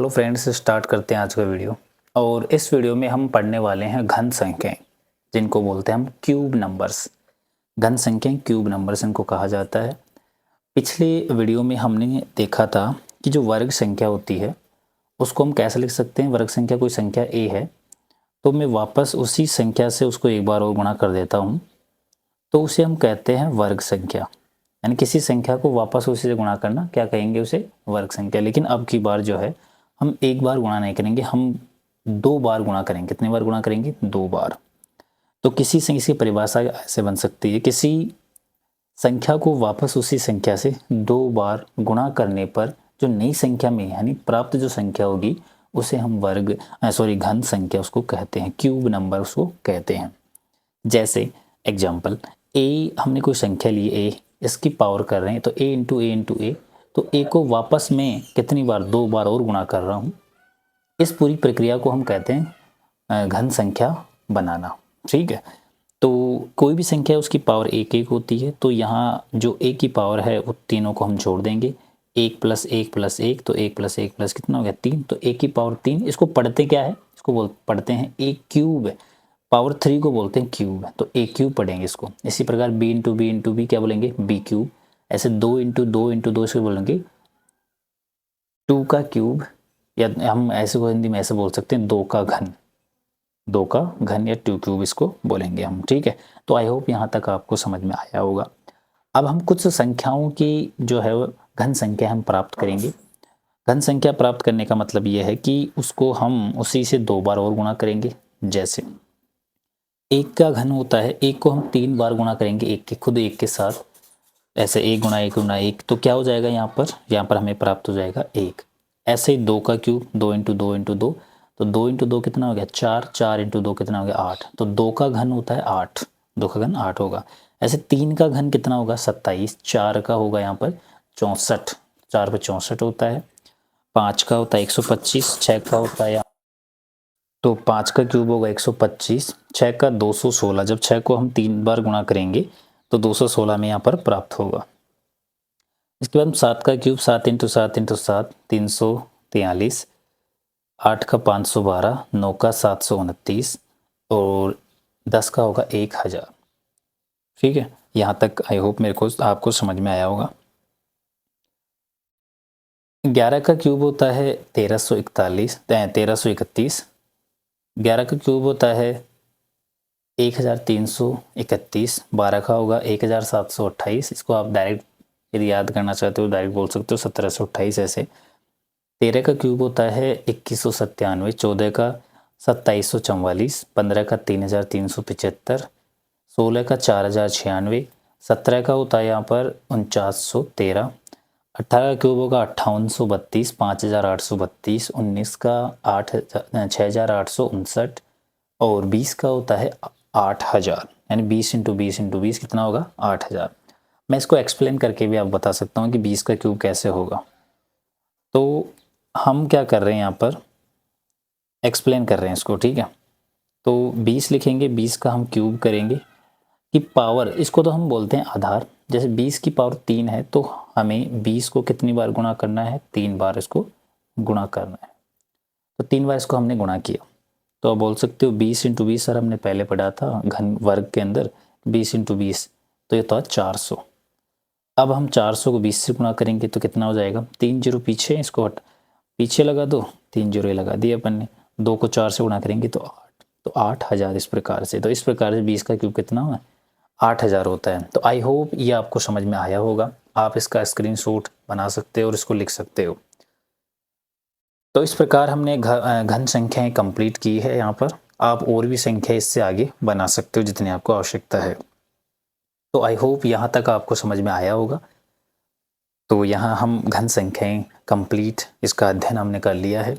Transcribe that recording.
Hello friends, start करते हैं आज का वीडियो। और इस वीडियो में हम पढ़ने वाले हैं घन संख्याएं, जिनको बोलते हैं हम क्यूब नंबर्स। घन संख्याएं क्यूब नंबर्स इनको कहा जाता है। पिछले वीडियो में हमने देखा था कि जो वर्ग संख्या होती है उसको हम कैसे लिख सकते हैं। वर्ग संख्या कोई संख्या ए है तो मैं वापस उसी संख्या से उसको एक बार और गुणा कर देता हूँ, तो उसे हम कहते हैं वर्ग संख्या। यानी किसी संख्या को वापस उसी से गुणा करना, क्या कहेंगे उसे, वर्ग संख्या। लेकिन अब की बार जो है हम एक बार गुणा नहीं करेंगे, हम दो बार गुणा करेंगे। कितने बार गुणा करेंगे? दो बार। तो किसी संख्या की परिभाषा ऐसे बन सकती है, किसी संख्या को वापस उसी संख्या से दो बार गुणा करने पर जो नई संख्या में यानी प्राप्त जो संख्या होगी उसे हम घन संख्या उसको कहते हैं, क्यूब नंबर उसको कहते हैं। जैसे एग्जाम्पल ए, हमने कोई संख्या ली ए, इसकी पावर कर रहे हैं तो ए इंटू ए, तो ए को वापस में कितनी बार? दो बार और गुणा कर रहा हूँ। इस पूरी प्रक्रिया को हम कहते हैं घन संख्या बनाना। ठीक है, तो कोई भी संख्या उसकी पावर एक एक होती है, तो यहाँ जो ए की पावर है वो तीनों को हम जोड़ देंगे। एक प्लस एक प्लस एक, तो एक प्लस एक प्लस कितना हो गया? तीन। तो ए की पावर तीन। इसको पढ़ते क्या है? इसको पढ़ते हैं ए क्यूब। पावर थ्री को बोलते हैं क्यूब, तो ए क्यूब पढ़ेंगे इसको। इसी प्रकार बी इंटू बी क्या बोलेंगे? B cube. ऐसे दो इंटू दो से बोलेंगे टू का क्यूब, या हम ऐसे को हिंदी में ऐसे बोल सकते हैं दो का घन। दो का घन या टू क्यूब इसको बोलेंगे हम। ठीक है, तो आई होप यहाँ तक आपको समझ में आया होगा। अब हम कुछ संख्याओं की जो है घन संख्या हम प्राप्त करेंगे। घन संख्या प्राप्त करने का मतलब ये है कि उसको हम उसी से दो बार और गुणा करेंगे। जैसे एक का घन होता है, एक को हम तीन बार गुणा करेंगे एक के खुद एक के साथ। ऐसे एक गुणा एक, तो क्या हो जाएगा यहाँ पर हमें प्राप्त हो जाएगा एक। ऐसे ही दो का क्यूब, दो इंटू दो, तो दो इंटू दो कितना हो गया? चार। चार इंटू दो कितना हो गया? आठ। तो दो का घन होता है आठ, दो का घन आठ होगा। ऐसे तीन का घन कितना होगा? 27। चार का होगा यहाँ पर 64, चार पे 64 होता है। पाँच का होता है 125, छः का होता है, तो पाँच का क्यूब होगा 125, छः का 216। जब छः को हम तीन बार गुणा करेंगे तो 216 में यहाँ पर प्राप्त होगा। इसके बाद सात का क्यूब, सात इंटू सात 343, आठ का 512, नौ का 729 और 10 का होगा 1000। ठीक है, यहाँ तक आई होप मेरे को आपको समझ में आया होगा। 11 का क्यूब होता है 1331, 11 का क्यूब होता है 1331, 12 का होगा 1728। इसको आप डायरेक्ट यदि याद करना चाहते हो डायरेक्ट बोल सकते हो 1728। ऐसे 13 का क्यूब होता है 2197, 14 का 2744, 15 का 3375, 16 का 4096, 17 का होता है यहाँ पर 4913, 18 का क्यूब होगा 5832, 5832, 19 का 6859 और 20 का होता है 8000। यानी 20 इंटू 20 कितना होगा? 8000। मैं इसको एक्सप्लेन करके भी आप बता सकता हूँ कि 20 का क्यूब कैसे होगा। तो हम क्या कर रहे हैं यहाँ पर, एक्सप्लेन कर रहे हैं इसको। ठीक है, तो 20 लिखेंगे, 20 का हम क्यूब करेंगे कि पावर, इसको तो हम बोलते हैं आधार। जैसे 20 की पावर 3 है तो हमें 20 को कितनी बार गुणा करना है? 3 बार इसको गुणा करना है। तो 3 बार इसको हमने गुणा किया, तो आप बोल सकते हो 20 इंटू 20। सर हमने पहले पढ़ा था घन वर्ग के अंदर 20 इंटू 20, तो ये तो 400। अब हम 400 को 20 से गुणा करेंगे तो कितना हो जाएगा? 3 जीरो पीछे, इसको पीछे लगा दो, 3 जीरो लगा दिए अपन ने। 2 को 4 से गुणा करेंगे तो 8, तो 8000 इस प्रकार से। तो इस प्रकार से 20 का क्यूब कितना है? 8000 होता है। तो आई होप ये आपको समझ में आया होगा। आप इसका स्क्रीनशॉट बना सकते हो और इसको लिख सकते हो। तो इस प्रकार हमने घन संख्याएं कंप्लीट की है। यहाँ पर आप और भी संख्या इससे आगे बना सकते हो जितनी आपको आवश्यकता है। तो आई होप यहाँ तक आपको समझ में आया होगा। तो यहाँ हम घन संख्याएं कंप्लीट इसका अध्ययन हमने कर लिया है।